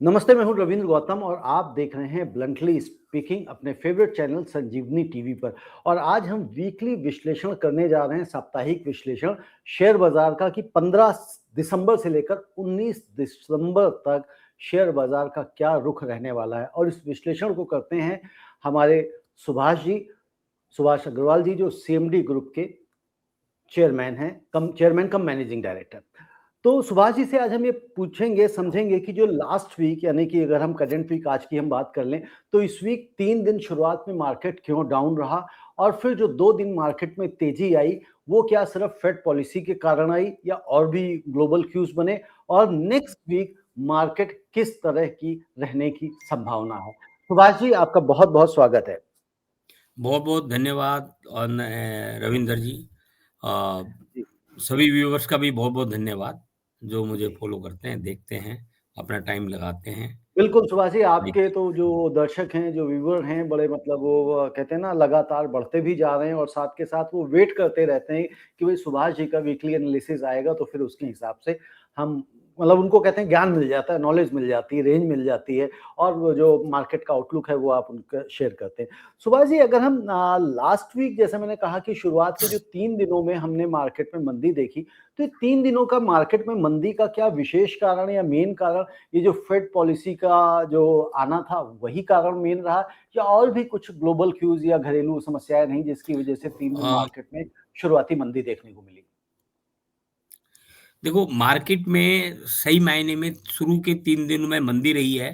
नमस्ते, मैं हूँ रविंद्र गौतम और आप देख रहे हैं ब्लंटली स्पीकिंग अपने फेवरेट चैनल संजीवनी टीवी पर। और आज हम वीकली विश्लेषण करने जा रहे हैं, साप्ताहिक विश्लेषण शेयर बाजार का कि 15 दिसंबर से लेकर 19 दिसंबर तक शेयर बाजार का क्या रुख रहने वाला है। और इस विश्लेषण को करते हैं हमारे सुभाष अग्रवाल जी, जो सीएमडी ग्रुप के चेयरमैन कम मैनेजिंग डायरेक्टर। तो सुभाष जी से आज हम ये पूछेंगे, समझेंगे कि जो लास्ट वीक, यानी कि अगर हम करंट वीक आज की हम बात कर लें, तो इस वीक 3 दिन शुरुआत में मार्केट क्यों डाउन रहा, और फिर जो 2 दिन मार्केट में तेजी आई वो क्या सिर्फ फेड पॉलिसी के कारण आई या और भी ग्लोबल क्यूज बने, और नेक्स्ट वीक मार्केट किस तरह की रहने की संभावना है। सुभाष जी, आपका बहुत बहुत स्वागत है। बहुत बहुत धन्यवाद। और रविंदर जी, जी, सभी व्यूअर्स का भी बहुत बहुत धन्यवाद जो मुझे फॉलो करते हैं, देखते हैं, अपना टाइम लगाते हैं। बिल्कुल सुभाष जी, जी। आपके तो जो दर्शक हैं, जो व्यूअर हैं, बड़े मतलब वो कहते हैं ना, लगातार बढ़ते भी जा रहे हैं, और साथ के साथ वो वेट करते रहते हैं कि भाई सुभाष जी का वीकली एनालिसिस आएगा तो फिर उसके हिसाब से हम मतलब उनको कहते हैं ज्ञान मिल जाता है, नॉलेज मिल जाती है, रेंज मिल जाती है, और वो जो मार्केट का आउटलुक है वो आप उनका शेयर करते हैं। सुभाष जी, अगर हम लास्ट वीक, जैसे मैंने कहा कि शुरुआत के जो 3 दिनों में हमने मार्केट में मंदी देखी, तो ये 3 दिनों का मार्केट में मंदी का क्या विशेष कारण या मेन कारण ये जो फेड पॉलिसी का जो आना था वही कारण मेन रहा, या और भी कुछ ग्लोबल क्यूज या घरेलू समस्याएं नहीं जिसकी वजह से 3 दिन अ, मार्केट में शुरुआती मंदी देखने को मिली? देखो, मार्केट में सही मायने में शुरू के 3 दिनों में मंदी रही है।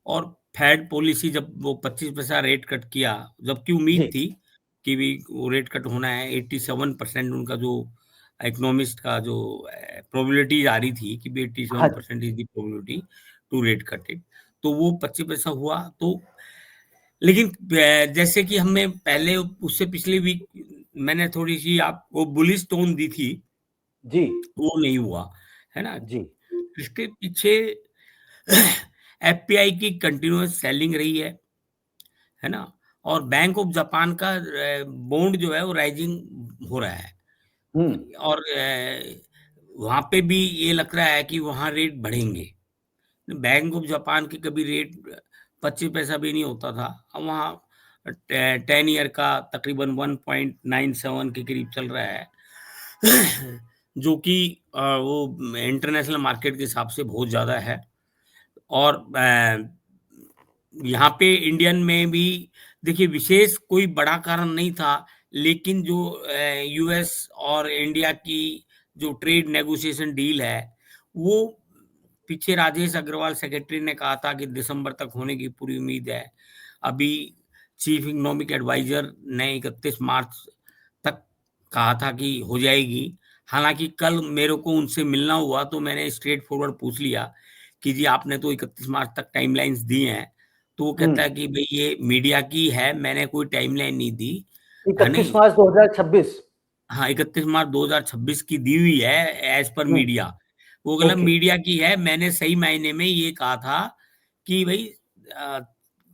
और फेड पॉलिसी जब वो 25 पैसा रेट कट किया, जबकि उम्मीद जी, थी कि भी वो रेट कट होना है। 87% उनका जो इकोनॉमिस्ट का जो प्रोबेबिलिटी आ रही थी कि भी हाँ जी, 87% is the probability to rate cut it, तो वो 25 पैसा हुआ। तो लेकिन जैसे कि हमें पहले उससे पिछले वीक मैंने थोड़ी सी आपको बुलिश टोन दी थी, जी, वो नहीं हुआ, है ना? जी, इसके पीछे एफपीआई की कंटिन्यूअस सेलिंग रही है ना? और बैंक ऑफ जापान का बॉन्ड जो है वो राइजिंग हो रहा है। हुँ, और वहाँ पे भी ये लग रहा है कि वहाँ रेट बढ़ेंगे। बैंक ऑफ जापान की कभी रेट 25 पैसा भी नहीं होता था। अब वहाँ 10 ईयर का तकरीबन 1.97 के करीब चल रहा है। जो कि वो इंटरनेशनल मार्केट के हिसाब से बहुत ज़्यादा है। और यहाँ पे इंडियन में भी देखिए, विशेष कोई बड़ा कारण नहीं था, लेकिन जो यूएस और इंडिया की जो ट्रेड नेगोशिएशन डील है, वो पीछे राजेश अग्रवाल सेक्रेटरी ने कहा था कि दिसंबर तक होने की पूरी उम्मीद है। अभी चीफ इकोनॉमिक एडवाइजर ने 31 मार्च तक कहा था कि हो जाएगी। हालाँकि कल मेरे को उनसे मिलना हुआ तो मैंने स्ट्रेट फॉरवर्ड पूछ लिया कि जी आपने तो 31 मार्च तक टाइमलाइन्स दी हैं। तो वो हुँ, कहता है कि भई ये मीडिया की है, मैंने कोई टाइमलाइन नहीं दी, है 31 नहीं? मार्च 2026। हाँ, 31 मार्च 2026 की दी हुई है एज़ पर हुँ, मीडिया। वो मतलब ओके, मीडिया की है, मैंने सही मायने में ये कहा था कि भई अ,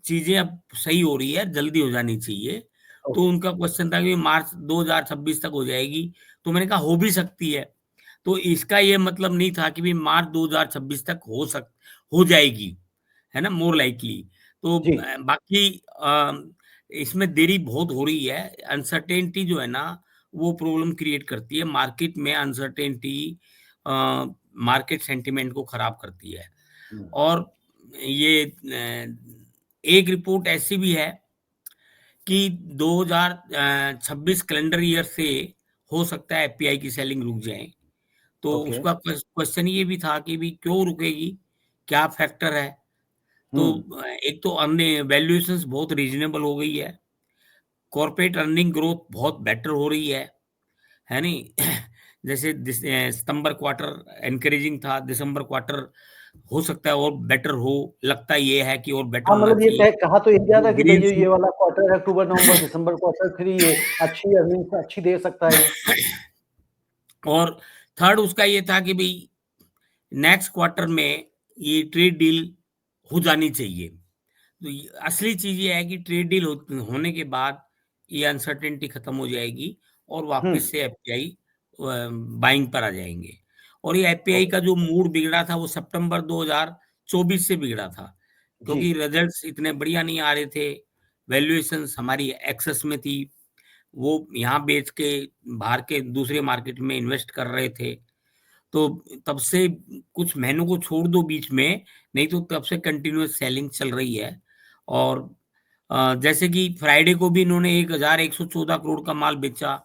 चीज़ें अब सही हो रही है, जल्दी हो जानी चाहिए। तो ओके, उनका क्वेश्चन था कि मार्च 2026 तक हो जाएगी, तो मैंने कहा हो भी सकती है। तो इसका ये मतलब नहीं था कि भई मार्च 2026 तक हो जाएगी, है ना? More likely. तो जी, बाकी इसमें देरी बहुत हो रही है। अनसर्टेनिटी जो है ना, वो प्रॉब्लम क्रिएट करती है। मार्केट में अनसर्टेनिटी अ, मार्केट सेंटिमेंट को खराब करती है। हुँ, और ये एक रिपोर्ट ऐसी भी है कि 2026 कैलेंडर ईयर से हो सकता है एफपीआई की सेलिंग रुक जाए। तो ओके, उसका क्वेश्चन ये भी था कि भी क्यों रुकेगी? क्या फैक्टर है? हुँ, तो एक तो अन्य वैल्यूएशंस बहुत रीज़नेबल हो गई है। कॉर्पोरेट अर्निंग ग्रोथ बहुत बेटर हो रही है नहीं? जैसे सितंबर क्वार्टर एनकरेजिंग था, दिसंबर क्वार्टर हो सकता है और बेटर हो, लगता ये है कि और बेटर हाँ, होना मतलब ये चाहिए। तय कहा तो यही जा जो था कि भई ग्रीन ये शूट वाला क्वार्टर है, अक्टूबर, नवंबर, दिसंबर क्वार्टर, फिर ये अच्छी अर्निंग्स अच्छी दे सकता है ये। और थर्ड उसका ये था कि भई नेक्स्ट क्वार्टर में ये ट्रेड डील हो जानी चाहिए। तो ये असली चीज़ ये है कि ट्रेड डील होने के बाद ये अनसर्टेनिटी खत्म हो जाएगी और हुँ, वापस से एफपीआई बाइंग पर आ जाएँगे। और ये एफपीआई ओके, का जो मूड बिगड़ा था वो सितंबर 24 से बिगड़ा था, जी। क्योंकि रिजल्ट्स इतने बढ़िया नहीं आ रहे थे, वैल्यूएशंस हमारी एक्सेस में थी, वो यहाँ बेच के बाहर के दूसरे मार्केट में इन्वेस्ट कर रहे थे। तो तब से कुछ महीनों को छोड़ दो बीच में, नहीं तो तब से कंटिन्यूअस सेलिंग चल रही है। और जैसे कि फ्राइडे को भी इन्होंने 1114 करोड़ का माल बेचा,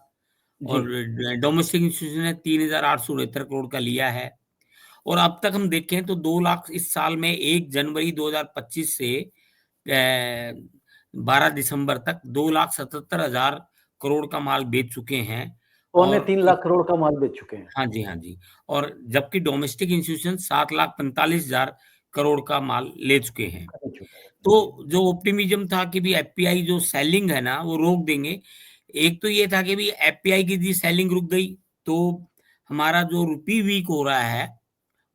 जी। और डोमेस्टिक इंस्टीट्यूशन ने 3869 करोड़ का लिया है। और अब तक हम देखें तो 2 लाख इस साल में 1 जनवरी 2025 से 12 दिसंबर तक 2,77,000 करोड़ का माल बेच चुके हैं। पौने और 3 लाख करोड़ का माल बेच चुके हैं। हाँ जी, हाँ जी। और जबकि डोमेस्टिक इंस्टीट्यूशन 7,45,000 करोड़ का माल ले चुके हैं। खरीद चुके हैं। जी। तो जो ऑप्टिमिज्म था कि भी एफपीआई जो सेलिंग है ना वो रोक देंगे, एक तो ये था कि भी एफपीआई की यदि सेलिंग रुक गई तो हमारा जो रुपी वीक हो रहा है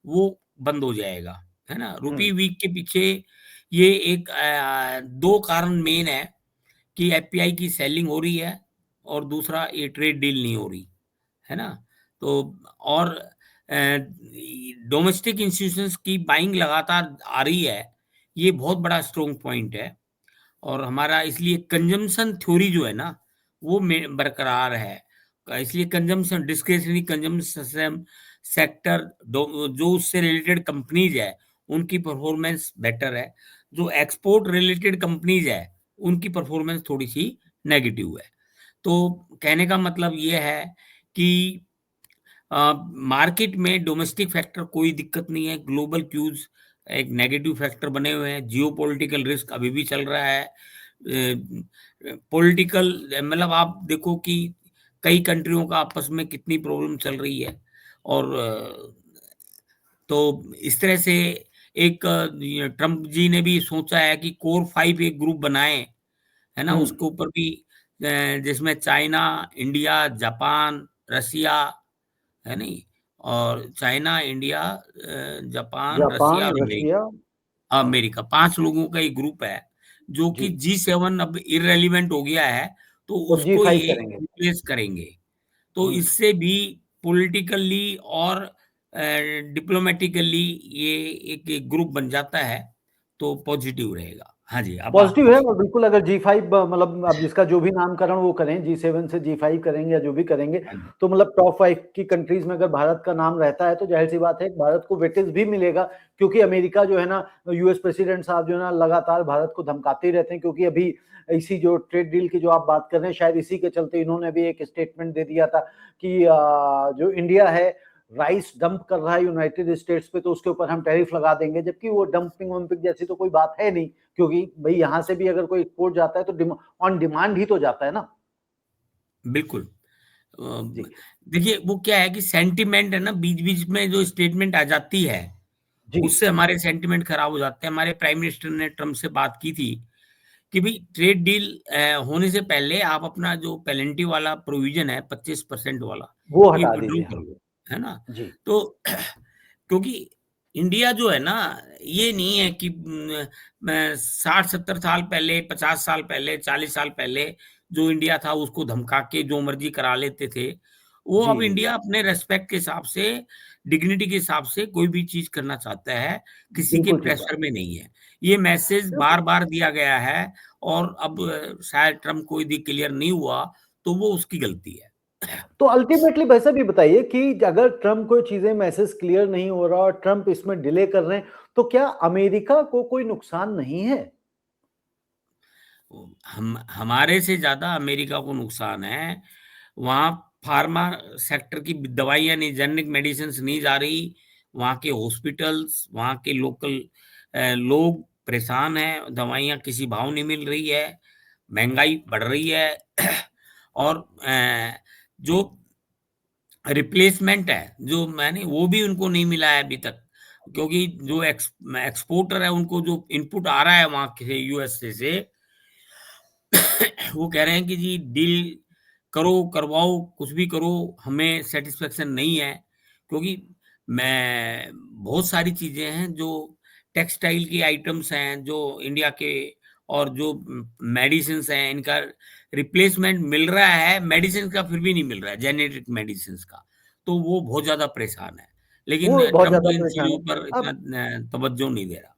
वो बंद हो जाएगा, है ना? रुपी हुँ। वीक के पीछे ये एक 2 कारण मेन है कि एफपीआई की सेलिंग हो रही है और दूसरा ये ट्रेड डील नहीं हो रही, है ना? तो और डोमेस्टिक इंस्टीट्यूशंस की बाइंग लगातार आ रही है, ये बहुत बड़ा स्ट्रॉन्ग पॉइंट है। और हमारा इसलिए कंजम्पशन थ्योरी जो है ना, वो में बरकरार है। इसलिए कंजम्पशन डिस्क्रिशनरी कंजम्पशन सेक्टर जो उससे रिलेटेड कंपनीज है, उनकी परफॉर्मेंस बेटर है। जो एक्सपोर्ट रिलेटेड कंपनीज है, उनकी परफॉर्मेंस थोड़ी सी नेगेटिव है। तो कहने का मतलब ये है कि मार्केट में डोमेस्टिक फैक्टर कोई दिक्कत नहीं है, ग्लोबल क्यूज एक नेगेटिव फैक्टर बने हुए हैं, जियोपॉलिटिकल रिस्क अभी भी चल रहा है। पॉलिटिकल मतलब आप देखो कि कई कंट्रियों का आपस में कितनी प्रॉब्लम चल रही है। और तो इस तरह से एक ट्रम्प जी ने भी सोचा है कि कोर 5 एक ग्रुप बनाए, है ना? हुँ। उसके ऊपर भी जिसमें चाइना, इंडिया, जापान, रसिया, है नहीं? और चाइना, इंडिया, जापान, रसिया जापान, और रशिया। हाँ। अमेरिका 5 लोगों का एक ग्रुप है, जो कि जी। G7 अब इर्रेलेवेंट हो गया है, तो वो उसको जी5 ये करेंगे। रिप्लेस करेंगे। तो हुँ। इससे भी पॉलिटिकली और डिप्लोमेटिकली ये एक ग्रुप बन जाता है, तो पॉजिटिव रहेगा। हाँ जी, अब आप पॉज़िटिव है पूछिए। और बिल्कुल अगर जी5 मतलब अब जिसका जो भी नामकरण वो करें, जी7 से जी5 करेंगे या जो भी करेंगे, हाँ जी, तो मतलब टॉप 5 की कंट्रीज़ में अगर भारत का नाम रहता है, तो ज़ाहिर-सी बात है भारत को वेटेज भी मिलेगा, क्योंकि अमेरिका जो है ना, यूएस प्रेसिडेंट साहब जो है ना, लगातार भारत को धमकाते ही रहते हैं, क्योंकि अभी इसी जो ट्रेड डील की जो आप बात कर रहे हैं, शायद इसी के चलते इन्होंने भी एक स्टेटमेंट दे दिया था कि जो इंडिया है, राइस डंप कर रहा है यूनाइटेड स्टेट्स पे, तो उसके ऊपर हम टैरिफ लगा देंगे, जबकि वो डंपिंग-वंपिंग जैसी तो कोई बात है नहीं। क्योंकि भाई यहाँ से भी अगर कोई एक्सपोर्ट जाता है तो ऑन डिमांड ही तो जाता है ना। बिल्कुल। जी। देखिए वो क्या है कि सेंटिमेंट है ना, बीच-बीच में जो स्टेटमेंट आ जाती है, जी। उससे हमारे सेंटिमेंट खराब हो जाते हैं। हमारे प्राइम मिनिस्टर ने ट्रम्प से बात की थी कि भई ट्रेड डील होने से पहले आप अपना जो पेनल्टी वाला प्रोविज़न है 25% वाला, वो ये हटा विथड्रॉ दीजिए करो, हम। है ना? जी। तो क्योंकि इंडिया जो है ना, ये नहीं है कि 60-70 साल पहले, 50 साल पहले, 40 साल पहले जो इंडिया था उसको धमका के जो मर्ज़ी करा लेते थे। वो जी, अब जी। इंडिया अपने रिस्पेक्ट के हिसाब से, डिग्निटी के हिसाब से कोई भी चीज़ करना चाहता है, किसी के बिल्कुल ठीक प्रेशर बात में नहीं है। ये मैसेज है। बार-बार दिया गया है और अब शायद ट्रम्प को यदि क्लियर नहीं हुआ, तो वो उसकी गलती है। तो अल्टीमेटली वैसा भी बताइए कि अगर ट्रम्प को चीज़ें मैसेज क्लियर नहीं हो रहा और ट्रम्प इसमें डिले कर रहे हैं, तो क्या अमेरिका को कोई नुकसान नहीं है? हम हमारे से ज़्यादा अमेरिका को नुकसान है। वहाँ फार्मा सेक्टर की दवाइयाँ नहीं, जेनेरिक मेडिसिन्स नहीं जा रही। वहाँ के हॉस्पिटल्स, वहाँ के लोकल लोग परेशान हैं, दवाइयाँ किसी भाव नहीं मिल रही है, महँगाई बढ़ रही है। और जो रिप्लेसमेंट है, जो मैंने वो भी उनको नहीं मिला है अभी तक, क्योंकि जो एक्सपोर्टर है, उनको जो इनपुट आ रहा है वहाँ के यूएसए से, वो कह रहे हैं कि जी डील करो, करवाओ, कुछ भी करो, हमें सैटिस्फैक्शन नहीं है। क्योंकि मैं बहुत सारी चीज़ें हैं जो टेक्सटाइल की आइटम्स हैं जो इंडिया के, और जो मेडिसिन्स हैं इनका रिप्लेसमेंट मिल रहा है, मेडिसिन का फिर भी नहीं मिल रहा है, जेनेरिक मेडिसिन्स का। तो वो बहुत ज़्यादा परेशान है। लेकिन वो बहुत ट्रम्प ज़्यादा तो इन परेशान चीज़ों है। पर इतना अब तवज्जो नहीं दे रहा।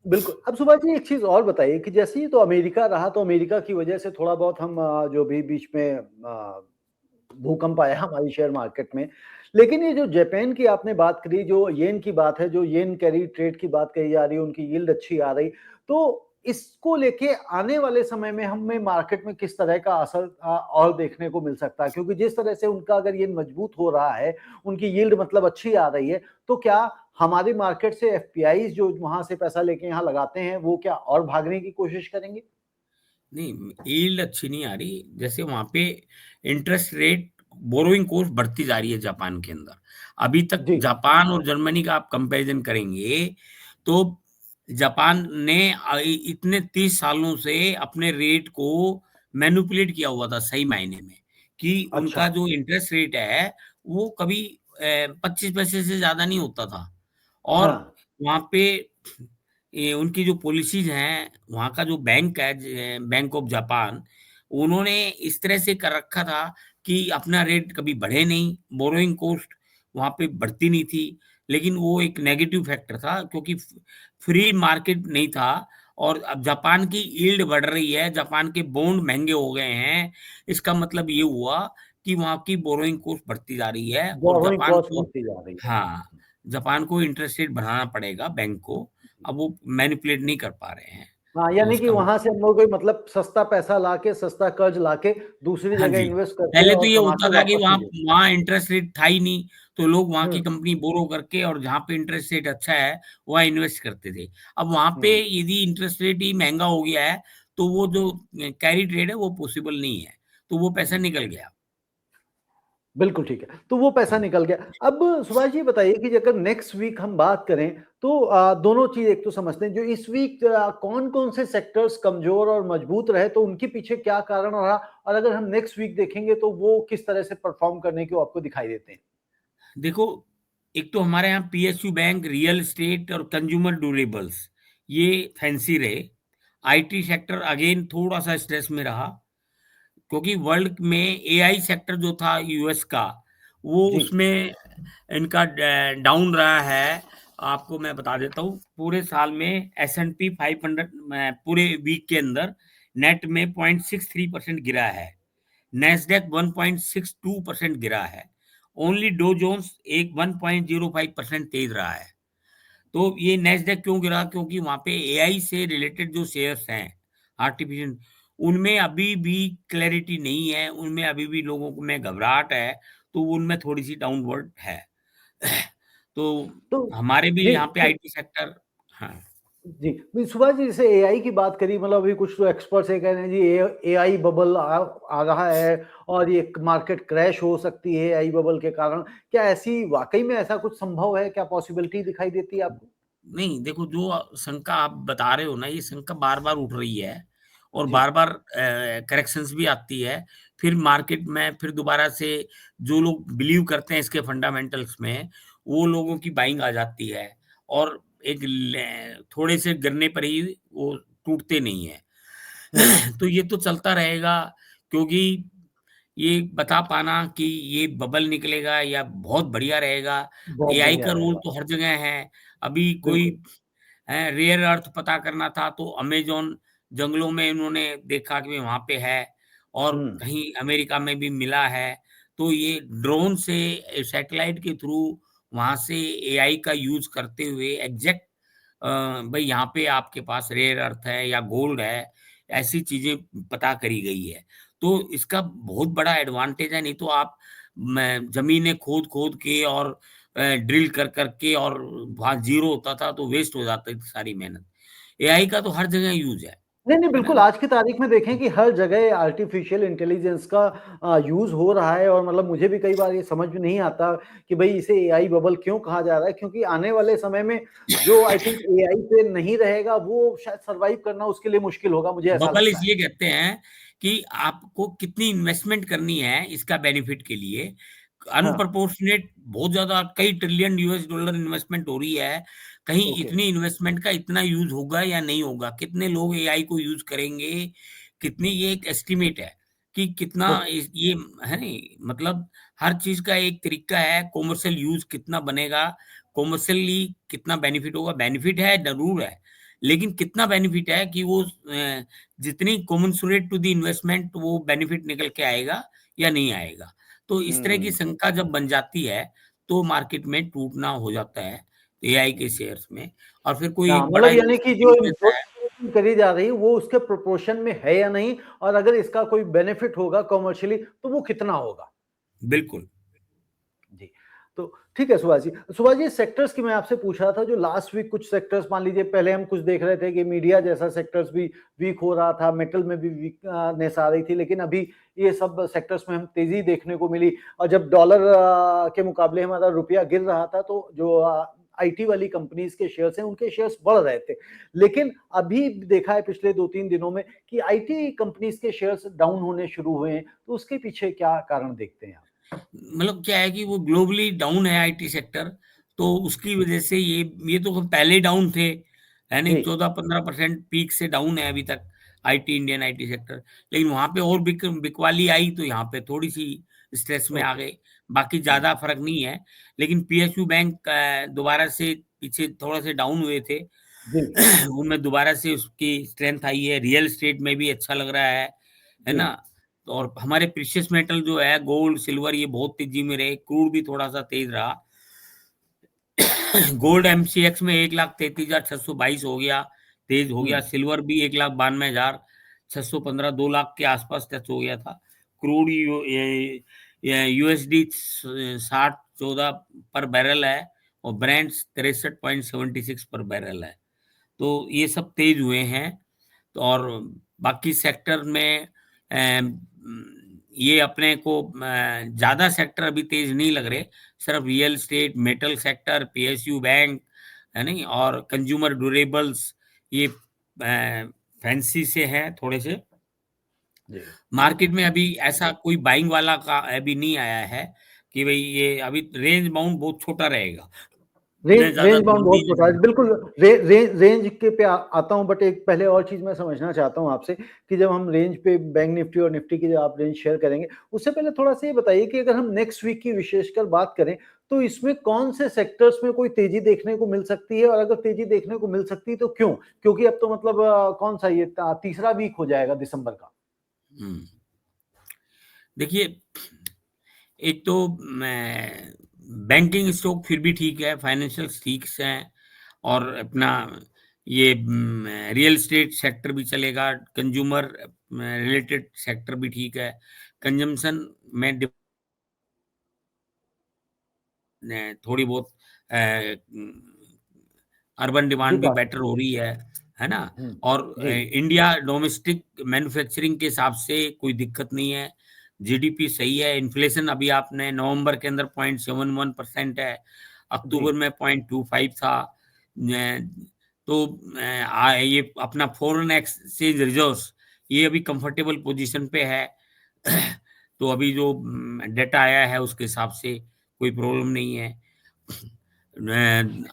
बिल्कुल। अब सुभाष जी एक चीज़ और बताइए कि जैसे ही तो अमेरिका रहा, तो अमेरिका की वजह से थोड़ा बहुत हम जो भी बीच में भूकंप आया हमारी शेयर मार्केट में। लेकिन ये जो जापान की आपने बात करी, जो येन की बात है, जो येन कैरी ट्रेड की बात कही जा रही है, उनकी यील्ड अच्छी आ रही। तो इसको लेके आने वाले समय में हमें मार्केट में किस तरह का असर और देखने को मिल सकता है? क्योंकि जिस तरह से उनका अगर येन मजबूत हो रहा है, उनकी यील्ड मतलब अच्छी आ रही है, तो क्या हमारी मार्केट से एफपीआईज़ जो वहाँ से पैसा लेके यहाँ लगाते हैं, वो क्या और भागने की कोशिश करेंगे? नहीं, यील्ड अच्छी नहीं आ रही। जैसे वहाँ पे इंटरेस्ट रेट, बोरोइंग कॉस्ट बढ़ती जा रही है जापान के अंदर। अभी तक जी। जापान और जर्मनी का आप कंपैरिज़न करेंगे, तो जापान ने इतने 30 सालों से अपने रेट को मैनिपुलेट किया हुआ था सही मायने में, कि अच्छा। उनका जो इंटरेस्ट रेट है, वो कभी 25 पैसे से ज़्यादा नहीं होता था। और हाँ। वहाँ पे ये उनकी जो पॉलिसीज़ हैं, वहाँ का जो बैंक है, बैंक ऑफ जापान, उन्होंने इस तरह से कर रखा था कि अपना रेट कभी बढ़े नहीं, बोरोइंग कॉस्ट वहाँ पे बढ़ती नहीं थी। लेकिन वो एक नेगेटिव फैक्टर था, क्योंकि फ्री मार्केट नहीं था। और अब जापान की यील्ड बढ़ रही है, जापान के बॉन्ड महँगे हो गए हैं। इसका मतलब ये हुआ कि वहाँ की बोरोइंग कॉस्ट बढ़ती जा रही है, और बोरोइंग जापान कॉस्ट को, बढ़ती जा रही है। हाँ, जापान को इंटरेस्ट रेट बढ़ाना पड़ेगा बैंक को। अब वो मैनिपुलेट नहीं कर पा रहे हैं। हाँ, तो यानी कि उसका वहाँ से हम लोग कोई मतलब सस्ता पैसा लाके, सस्ता कर्ज लाके दूसरी हाँ जगह जी। इन्वेस्ट करते हैं पहले तो और ये कमा होता के था कि वापस वहाँ नहीं देते। वहाँ इंटरेस्ट रेट था ही नहीं, तो लोग वहाँ की हुँ, कंपनी बोरो करके और जहाँ पे इंटरेस्ट रेट अच्छा है, वहाँ इन्वेस्ट करते थे। अब वहाँ पे हुँ। यदि इंटरेस्ट रेट ही महँगा हो गया है, तो वो जो कैरी ट्रेड है, वो पॉसिबल नहीं है। तो वो पैसा निकल गया। बिल्कुल ठीक है। तो वो पैसा निकल गया। अब सुभाष जी बताइए कि अगर नेक्स्ट वीक हम बात करें तो दोनों चीज़ एक तो समझते हैं जो इस वीक कौन-कौन से सेक्टर्स कमज़ोर और मजबूत रहे तो उनके पीछे क्या कारण रहा? और अगर हम नेक्स्ट वीक देखेंगे तो वो किस तरह से परफ़ॉर्म करने को आपको दिखाई देते हैं? देखो, एक तो हमारे यहाँ पीएसयू बैंक, रियल एस्टेट और कंज्यूमर ड्यूरेबल्स, ये फैंसी रहे। आईटी सेक्टर अगेन थोड़ा-सा स्ट्रेस में रहा। क्योंकि वर्ल्ड में एआई सेक्टर जो था यूएस का, वो जी। उसमें इनका डाउन रहा है। आपको मैं बता देता हूँ, पूरे साल में एस&पी 500 पूरे वीक के अंदर नेट में 0.63% गिरा है। नैस्डैक 1.62% गिरा है। ओनली डो जोन्स एक 1.05% तेज रहा है। तो ये नैस्डैक क्यों गिरा? क्योंकि वहाँ पे एआई से रिलेटेड जो शेयर्स हैं, आर्टिफिशियल, उनमें अभी भी क्लैरिटी नहीं है, उनमें अभी भी लोगों को में घबराहट है, तो उनमें थोड़ी-सी डाउनवर्ड है। तो तो हमारे भी जी, यहाँ पे तो आईटी सेक्टर, हाँ। जी, नहीं सुभाष जी जैसे एआई की बात करी मतलब अभी कुछ तो एक्सपर्ट्स ये कह रहे हैं जी एआई बबल आ रहा है और ये मार्केट क्रैश हो सकती है एआई बबल के कारण। क्या ऐसी वाक़ई में ऐसा कुछ संभव है? क्या पॉसिबिलिटी दिखाई देती है आपको? नहीं, देखो, जो शंका आप बता रहे हो ना, ये शंका बार-बार उठ रही है और जी। बार-बार करेक्शंस भी आती है। फिर मार्केट में फिर दोबारा से जो लोग बिलीव करते हैं इसके फंडामेंटल्स में, वो लोगों की बाइंग आ जाती है, और एक थोड़े से गिरने पर ही वो टूटते नहीं हैं। हुँ, तो ये तो चलता रहेगा, क्योंकि ये बता पाना कि ये बबल निकलेगा या बहुत बढ़िया रहेगा, बहुत एआई बढ़िया का रोल रहेगा। तो हर जगह है। अभी कोई बिल्कुल। रेयर अर्थ पता करना था, तो अमेज़न जंगलों में इन्होंने देखा कि वहाँ पे है, और हुँ, कहीं अमेरिका में भी मिला है। तो ये ड्रोन से, सैटेलाइट के थ्रू वहाँ से एआई का यूज़ करते हुए एग्ज़ैक्ट भई यहाँ पे आपके पास रेयर अर्थ है या गोल्ड है, ऐसी चीज़ें पता करी गई है। तो इसका बहुत बड़ा एडवांटेज है, नहीं तो आप ज़मीनें खोद-खोद के और ड्रिल कर के, और वहाँ ज़ीरो होता था तो वेस्ट हो जाती थी सारी मेहनत। एआई का तो हर जगह यूज़ नहीं, नहीं, है ना? बिल्कुल आज की तारीख में देखें कि हर जगह आर्टिफ़िशियल इंटेलिजेंस का यूज़ हो रहा है और मतलब मुझे भी कई बार ये समझ में नहीं आता कि भई इसे एआई बबल क्यों कहा जा रहा है? क्योंकि आने वाले समय में जो आई थिंक एआई पे नहीं रहेगा, वो शायद सर्वाइव करना उसके लिए मुश्किल होगा, मुझे ऐसा बबल लगता है। इसलिए कहते हैं कि आपको कितनी इन्वेस्टमेंट करनी है इसका बेनिफिट के लिए। हाँ, अनप्रोपोर्शनेट बहुत ज़्यादा कई ट्रिलियन यूएस डॉलर इन्वेस्टमेंट हो रही है। कहीं ओके। इतनी इन्वेस्टमेंट का इतना यूज़ होगा या नहीं होगा? कितने लोग एआई को यूज़ करेंगे? कितनी, ये एक एस्टिमेट है कि कितना तो ये है नहीं, मतलब हर चीज का एक तरीका है, कॉमर्शियल यूज कितना बनेगा, कॉमर्शियली कितना बेनिफिट होगा, बेनिफिट है जरूर है, लेकिन कितना बेनिफिट है कि वो जितनी कॉमनसुरेट टू द इन्वेस्टमेंट वो बेनिफिट निकल के आएगा या नहीं आएगा। तो इस तरह की हम्म। शंका जब बन जाती है तो मार्केट में टूटना हो जाता है एआई के शेयर्स में, और फिर कोई हाँ, बड़ा मतलब यानी कि जो इन्वेस्टर लेता है। इन्वेस्टमेंट करी जा रही है वो उसके प्रोपोर्शन में है या नहीं, और अगर इसका कोई बेनिफिट होगा कमर्शियली तो वो कितना होगा। बिल्कुल। जी। तो ठीक है सुभाष जी। सुभाष जी, सेक्टर्स की मैं आपसे पूछ रहा था, जो लास्ट वीक कुछ सेक्टर्स, मान लीजिए पहले हम कुछ देख रहे थे कि मीडिया जैसा सेक्टर्स भी वीक हो रहा था, मेटल में भी वीकनेस आ रही थी, लेकिन अभी ये सब सेक्टर्स में हम तेजी देखने को मिली। और जब डॉलर के मुकाबले हमारा रुपया गिर रहा था तो जो आईटी वाली कंपनीज के शेयर्स हैं उनके शेयर्स बढ़ रहे थे। लेकिन अभी देखा है पिछले 2-3 दिनों में कि आईटी कंपनीज के शेयर्स डाउन होने शुरू हुए हैं, तो उसके पीछे क्या कारण देखते हैं आप? मतलब क्या है कि वो ग्लोबली डाउन है आईटी सेक्टर, तो उसकी वजह से ये तो पहले डाउन थे, है जी। नहीं, 14-15% पीक से डाउन है अभी तक आईटी, इंडियन आईटी सेक्टर। लेकिन वहां पे और बिकवाली आई तो यहाँ पे थोड़ी सी स्ट्रेस में आ ओके। गए, बाकी ज्यादा फर्क नहीं है। लेकिन पीएसयू बैंक दोबारा से पीछे थोड़ा से डाउन हुए थे, जी। उनमें दोबारा से उसकी स्ट्रेंथ आई है, रियल स्टेट में भी अच्छा लग रहा है जी। ना। तो और हमारे प्रीशियस मेटल जो है गोल्ड सिल्वर ये बहुत तेजी में रहे, क्रूड भी थोड़ा सा तेज रहा। गोल्ड एमसीएक्स में 1,33,622 हो गया, तेज हो गया। हम्म। सिल्वर भी 1,92,615, 2 लाख के आसपास टच हो गया था। क्रूड यूएसडी 60-14 पर बैरल है, और ब्रेंट 63.76 पर बैरल है। तो ये सब तेज हुए हैं। तो और बाकी सेक्टर में ये अपने को ज्यादा सेक्टर अभी तेज नहीं लग रहे, सिर्फ real estate, metal sector, PSU bank, है नहीं, और कंज्यूमर ड्यूरेबल्स, ये फैंसी से हैं थोड़े से। जी। मार्केट में अभी ऐसा कोई बाइंग वाला का अभी नहीं आया है कि भाई ये अभी रेंज बाउंड बहुत छोटा रहेगा, मैं रेंज ज्यादा रेंज बाउंड दूर बहुत नहीं छोटा है, लूंगा। बिल्कुल। रेंज के पे आता हूं, बट एक पहले और चीज मैं समझना चाहता हूं आपसे कि जब हम रेंज पे बैंक निफ्टी और निफ्टी की जब आप रेंज शेयर करेंगे, उससे पहले थोड़ा सा ये बताइए कि अगर हम नेक्स्ट वीक की विशेषकर बात करें तो इसमें कौन से सेक्टर्स में कोई तेजी देखने को मिल सकती है, और अगर तेजी देखने को मिल सकती है तो क्यों? क्योंकि अब तो मतलब कौन सा ये तीसरा वीक हो जाएगा दिसंबर का। हम्म। देखिए, एक तो बैंकिंग स्टॉक फिर भी ठीक है, फाइनेंशियल ठीक हैं, और अपना ये रियल एस्टेट सेक्टर भी चलेगा, कंज्यूमर रिलेटेड सेक्टर भी ठीक है, कंजम्पशन में थोड़ी बहुत अर्बन डिमांड भी विकास। बेटर हो रही है ना। और जी। इंडिया डोमेस्टिक मैन्युफैक्चरिंग के हिसाब से कोई दिक्कत नहीं है, जीडीपी सही है, इन्फ्लेशन अभी आपने नवंबर के अंदर 0.71% है, जी। अक्टूबर में 0.25 था। तो ये अपना फॉरेन एक्सचेंज रिजर्व्स ये अभी कंफर्टेबल पोजीशन पे है। तो अभी जो डेटा आया है उसके हिसाब से कोई प्रॉब्लम नहीं है।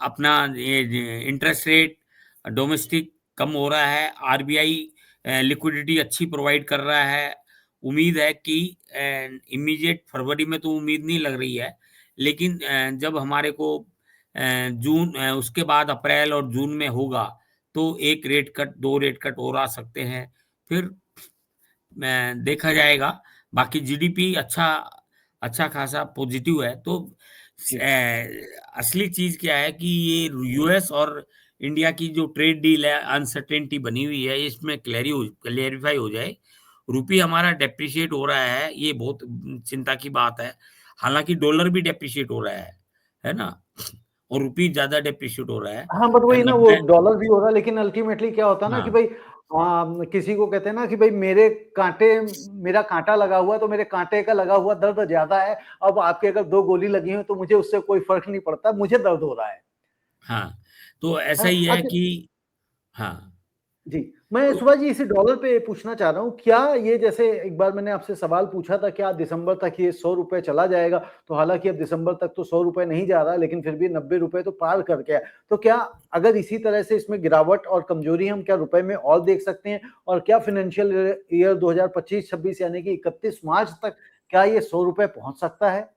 अपना ये इंटरेस्ट रेट डोमेस्टिक कम हो रहा है, आरबीआई लिक्विडिटी अच्छी प्रोवाइड कर रहा है। उम्मीद है कि इमीडिएट फरवरी में तो उम्मीद नहीं लग रही है, लेकिन जब हमारे को जून उसके बाद अप्रैल और जून में होगा तो एक रेट कट, 2 रेट कट और आ सकते हैं, फिर देखा जाएगा। बाकी जीडीपी अच्छा अच्छा खासा पॉजिटिव है। तो जी। असली चीज क्या है कि ये यूएस और इंडिया की जो ट्रेड डील है, अनसर्टेनिटी बनी हुई है, इसमें क्लेरिफाई हो जाए, रुपी हमारा डेप्रिशिएट हो रहा है, ये बहुत चिंता की बात है। हालांकि डॉलर भी डेप्रिशिएट हो रहा है ना, और रुपी ज्यादा डेप्रिशिएट हो रहा हाँ, बट है वही ना, वो 90। डॉलर भी हो रहा है, लेकिन अल्टीमेटली क्या होता है ना कि हाँ भाई किसी को कहते हैं ना कि भाई कांटे मेरा कांटा लगा हुआ है तो मेरे कांटे का लगा हुआ दर्द ज्यादा है। अब आपके अगर 2 गोली लगी हो तो मुझे उससे कोई फर्क नहीं पड़ता, मुझे दर्द हो रहा है। हाँ, तो ऐसा हाँ, ही है अच्छा। कि हाँ जी, मैं तो सुभाष जी इसी डॉलर पे पूछना चाह रहा हूँ, क्या ये जैसे एक बार मैंने आपसे सवाल पूछा था, क्या दिसंबर तक ये ₹100 चला जाएगा? तो हालाँकि अब दिसंबर तक तो ₹100 नहीं जा रहा, लेकिन फिर भी ₹90 तो पार कर गया। तो क्या अगर इसी तरह से इसमें गिरावट और कमजोरी हम क्या रुपए में और देख सकते हैं? और क्या फाइनेंशियल ईयर 2025-26 यानी कि 31 मार्च तक क्या ये ₹100 पहुँच सकता है?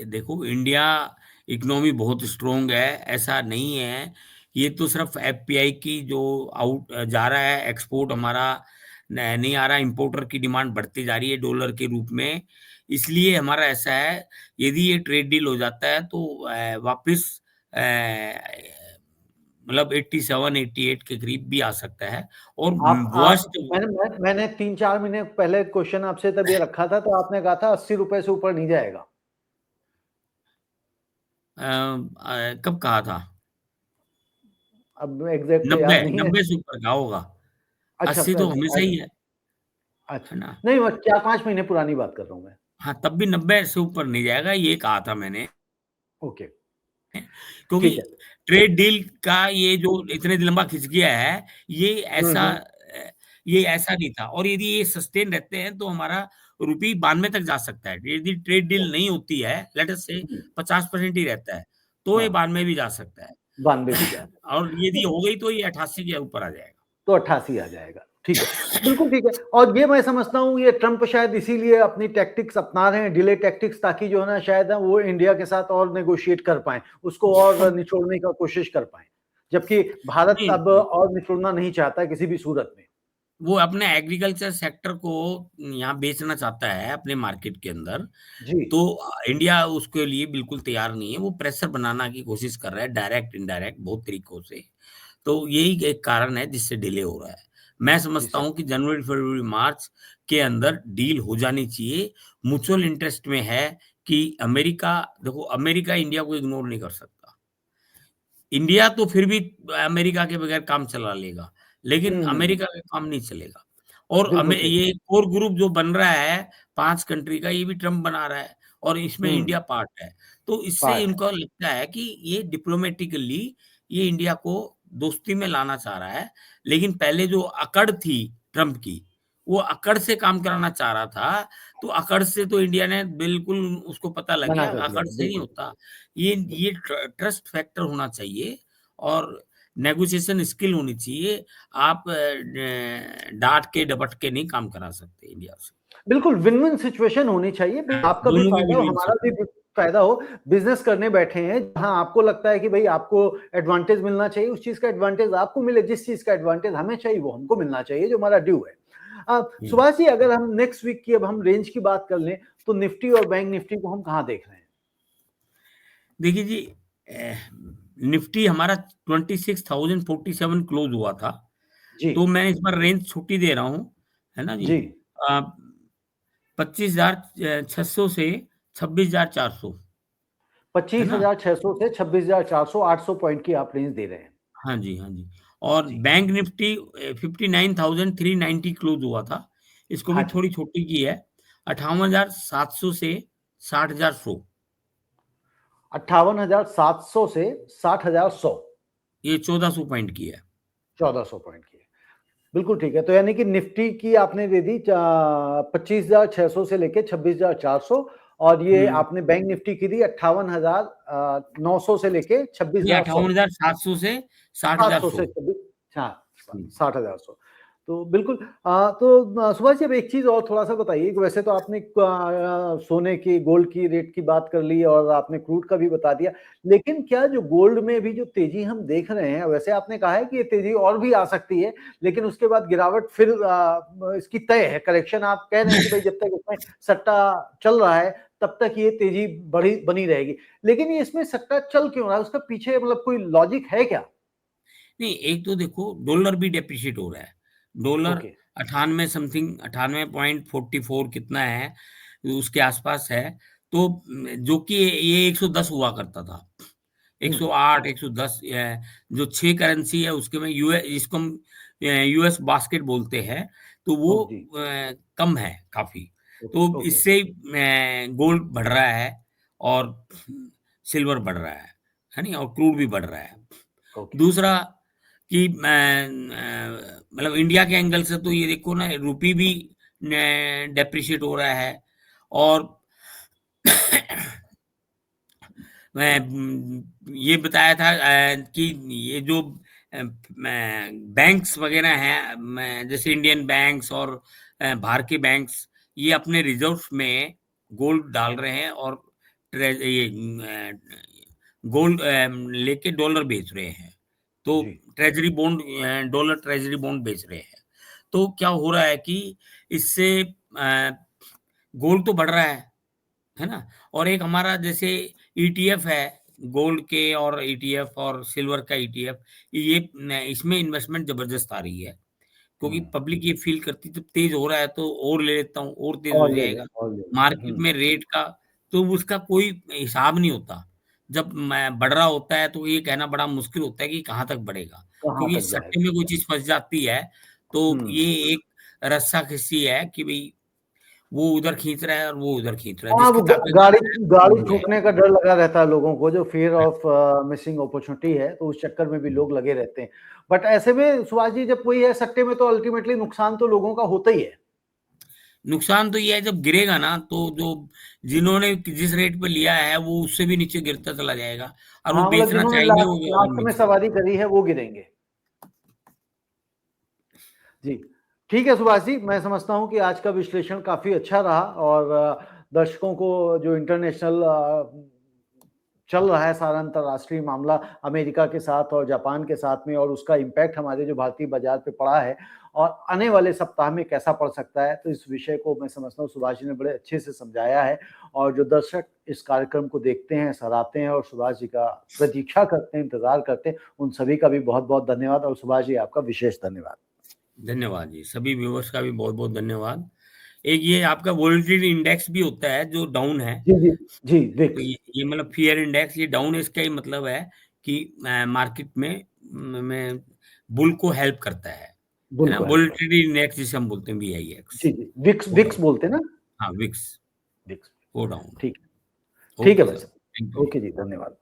देखो, इंडिया इकोनॉमी बहुत स्ट्रांग है, ऐसा नहीं है। ये तो सिर्फ एफपीआई की जो आउट जा रहा है, एक्सपोर्ट हमारा नहीं आ रहा, इंपोर्टर की डिमांड बढ़ती जा रही है डॉलर के रूप में। इसलिए हमारा ऐसा है, यदि ये ट्रेड डील हो जाता है तो वापस मतलब 87 88 के करीब भी आ सकता है। और आप वर्स्ट मैंने 3-4 महीने पहले क्वेश्चन आपसे तब ये रखा था, तो आपने कहा था ₹80 से ऊपर नहीं जाएगा। कब कहा था? अब एग्जैक्ट तो 90 याद नहीं है। 90 से ऊपर कहा होगा। अच्छा 80 तो हमेशा ही है अच्छा, है ना? नहीं मैं 4-5 महीने पुरानी बात कर रहा हूँ मैं। हाँ, तब भी 90 से ऊपर नहीं जाएगा, ये कहा था मैंने। ओके, क्योंकि ठीक है। ट्रेड डील का ये जो इतने लंबा खिंच गया है, ये ऐसा हम्म। ये ऐसा नहीं था। और यदि ये सस्टेन रहते हैं तो हमारा रुपये 92 तक जा सकता है। यदि ट्रेड डील नहीं होती है, लेट अस से 50% ही रहता है, तो ये हाँ, 92 भी जा सकता है। 92 भी जा रहा और यदि है। हो गई तो ये 88 के ऊपर आ जाएगा। तो 88 आ जाएगा, ठीक है। बिल्कुल ठीक है। और ये मैं समझता हूँ ये ट्रंप शायद इसीलिए अपनी टैक्टिक्स अपना रहे हैं, डिले टैक्टिक्स, ताकि जो है ना शायद ना वो इंडिया के साथ और नेगोशिएट कर पाए, उसको और निचोड़ने का कोशिश कर पाए, जबकि भारत अब नहीं, और निचोड़ना नहीं चाहता किसी भी सूरत में। वो अपने एग्रीकल्चर सेक्टर को यहाँ बेचना चाहता है अपने मार्केट के अंदर। जी। तो इंडिया उसके लिए बिल्कुल तैयार नहीं है। वो प्रेशर बनाना की कोशिश कर रहा है, डायरेक्ट इनडायरेक्ट बहुत तरीकों से। तो यही एक कारण है जिससे डिले हो रहा है। मैं जी समझता सर। हूँ कि जनवरी फरवरी मार्च के अंदर डील हो जानी चाहिए। म्यूचुअल इंटरेस्ट में है कि अमेरिका, देखो अमेरिका इंडिया को इग्नोर नहीं कर सकता। इंडिया तो फिर भी अमेरिका के बगैर काम चला लेगा, लेकिन हम्म। अमेरिका का काम नहीं चलेगा। और बिल्कुल ठीक। ये कोर ग्रुप जो बन रहा है 5 कंट्री का, ये भी ट्रम्प बना रहा है और इसमें हम्म। इंडिया पार्ट है। तो इससे पार्ट है। इनको लगता है कि ये डिप्लोमेटिकली ये इंडिया को दोस्ती में लाना चाह रहा है। लेकिन पहले जो अकड़ थी ट्रम्प की, वो अकड़ से काम कराना चाह रहा था। तो अकड़ से तो इंडिया ने बिल्कुल, उसको पता लग मना गया कर दिया अकड़ था, से नहीं बिल्कुल। होता। ये ट्रस्ट फैक्टर होना चाहिए और नेगोशिएशन स्किल होनी चाहिए। आप डाँट के डपट के नहीं काम करा सकते इंडिया से। बिल्कुल विन-विन सिचुएशन होनी चाहिए, आपका भी दोनों की फ़ायदा हो, विन-विन हमारा भी सिचुएशन। फ़ायदा हो। बिज़नेस करने बैठे हैं, जहाँ आपको लगता है कि भई आपको एडवांटेज मिलना चाहिए, उस चीज़ का एडवांटेज आपको मिले, जिस चीज़ का एडवांटेज हमें चाहिए, वो हमको मिलना चाहिए, जो हमारा ड्यू है। हुँ। सुभाष जी, अगर हम नेक्स्ट वीक की अब हम रेंज की बात कर लें, तो निफ्टी और बैंक निफ्टी को हम कहाँ देख रहे हैं? देखिए जी, अ, निफ्टी हमारा 26,047 क्लोज़ हुआ था। जी, तो मैं इस बार रेंज छोटी दे रहा हूँ, है ना जी? जी। अ, 25,000 600 से 26,400, है ना? 25,600 से 26,400, 800 पॉइंट की आप रेंज दे रहे हैं। हाँ जी, हाँ जी। और जी। बैंक निफ्टी 59,390 क्लोज़ हुआ था। इसको हाँ भी जी। थोड़ी छोटी की है, 58,700 से 60,100। 58,700 से 60,100। ये 1,400 पॉइंट की है। 1,400 पॉइंट की है। बिल्कुल ठीक है। तो यानी कि निफ्टी की आपने दे दी 25,600 से लेके 26,400, और ये हुँ। आपने बैंक निफ्टी की दी 58,900 से लेके ये 26,100। 58,700 से 700 60,100। से 26, हाँ, हुँ। 60,100। तो बिल्कुल। तो सुभाष जी, अब एक चीज़ और थोड़ा-सा बताइए कि वैसे तो आपने सोने की, गोल्ड की रेट की बात कर ली और आपने क्रूड का भी बता दिया। लेकिन क्या जो गोल्ड में भी जो तेज़ी हम देख रहे हैं, वैसे आपने कहा है कि ये तेज़ी और भी आ सकती है, लेकिन उसके बाद गिरावट फिर इसकी तय है, करेक्शन आप कह रहे हैं कि भई जब तक इसमें सट्टा चल रहा है, तब तक ये तेज़ी बढ़ी बनी रहेगी। लेकिन ये इसमें सट्टा चल क्यों रहा है? उसका पीछे मतलब कोई लॉजिक है क्या? नहीं, एक तो देखो डॉलर भी डेप्रिशिएट हो रहा है। Dollar okay. 98 समथिंग 98.44 कितना है, उसके आस-पास है। तो जो कि ये 110 हुआ करता था। हुँ। 108, 110 जो 6 करेंसी है उसके में जिसको हम यूएस बास्केट बोलते हैं, तो वो ओह! जी। कम है काफ़ी। ओके, तो ओके, इससे गोल्ड बढ़ रहा है और सिल्वर बढ़ रहा है नहीं? और क्रूड भी बढ़ रहा है। ओके। दूसरा, कि मतलब इंडिया के एंगल से तो ये देखो ना, रुपी भी डेप्रिशिएट हो रहा है, और मैं ये बताया था कि ये जो बैंक्स वगैरह हैं, जैसे इंडियन बैंक्स और बाहर के बैंक्स, ये अपने रिजर्व में गोल्ड डाल रहे हैं, और ये गोल्ड लेके डॉलर बेच रहे हैं। तो जी। Treasury bond, dollar treasury bond बेच रहे हैं। तो क्या हो रहा है कि इससे गोल्ड तो बढ़ रहा है ना? और एक हमारा जैसे ईटीएफ है गोल्ड के, और ईटीएफ और सिल्वर का ईटीएफ, ये इसमें इन्वेस्टमेंट जबरदस्त आ रही है, क्योंकि हुँ। पब्लिक ये फील करती है जब तेज हो रहा है तो और ले लेता हूँ, और तेज हो और ले लें, जाएगा। और ले लें। मार्केट हुँ। में रेट का तो उसका कोई हिसाब नहीं होता। जब बढ़ रहा होता है तो ये कहना बड़ा मुश्किल होता है कि कहाँ तक बढ़ेगा, कहाँ क्योंकि तक सट्टे जाएगा? में कोई चीज फंस जाती है तो हुँ। ये एक रस्सा खिस्सी है कि भाई वो उधर खींच रहा है और वो उधर खींच रहा है, हाँ, वो जिसकी ताकत गाड़ी ज्यादा है वो गाड़ी उड़ जाएगा। छूटने का डर लगा रहता है लोगों को, जो फ़ियर ऑफ मिसिंग अपॉर्च्युनिटी है, तो उस चक्कर में भी लोग लगे रहते हैं। बट ऐसे में सुभाष जी, जब कोई है सट्टे में, तो अल्टीमेटली नुकसान तो लोगों का होता ही है। नुकसान तो ये है, जब गिरेगा ना तो जो जिन्होंने जिस रेट पे लिया है वो उससे भी नीचे गिरता चला जाएगा, और वो हाँ, मतलब बेचना जिन्होंने चाहेंगे वो और लास्ट में नीचे। सवारी करी है, वो गिरेंगे। जी, ठीक है सुभाष जी, मैं समझता हूँ कि आज का विश्लेषण काफ़ी अच्छा रहा, और दर्शकों को जो इंटरनेशनल चल रहा है सारा अंतर्राष्ट्रीय मामला अमेरिका के साथ और जापान के साथ में, और उसका इम्पैक्ट हमारे जो भारतीय बाजार पे पड़ा है और आने वाले सप्ताह में कैसा पड़ सकता है, तो इस विषय को मैं समझता हूँ सुभाष जी ने बड़े अच्छे से समझाया है। और जो दर्शक इस कार्यक्रम को देखते हैं, सराहते हैं और सुभाष जी का प्रतीक्षा करते हैं, इंतज़ार करते हैं, उन सभी का भी बहुत-बहुत धन्यवाद, और सुभाष जी आपका विशेष धन्यवाद। धन्यवाद जी, सभी व्यूअर्स का भी बहुत बहुत धन्यवाद। एक ये आपका वोलेटिलिटी इंडेक्स भी होता है जो डाउन है, जी, जी। जी, तो विक्स, ये मतलब फियर इंडेक्स, ये डाउन है, इसका ही मतलब है कि मार्केट में बुल को हेल्प करता है बुल ना? को हेल्प कर, वोलेटिलिटी इंडेक्स जिसे हम बोलते हैं, वीआईएक्स, जी, जी। विक्स वो विक्स डाउन। बोलते हैं ना? हाँ, विक्स विक्स, वो डाउन। ठीक है। ठीक है ओके भाई सर, साहब। थैंक यू जी। ओके जी, धन्यवाद।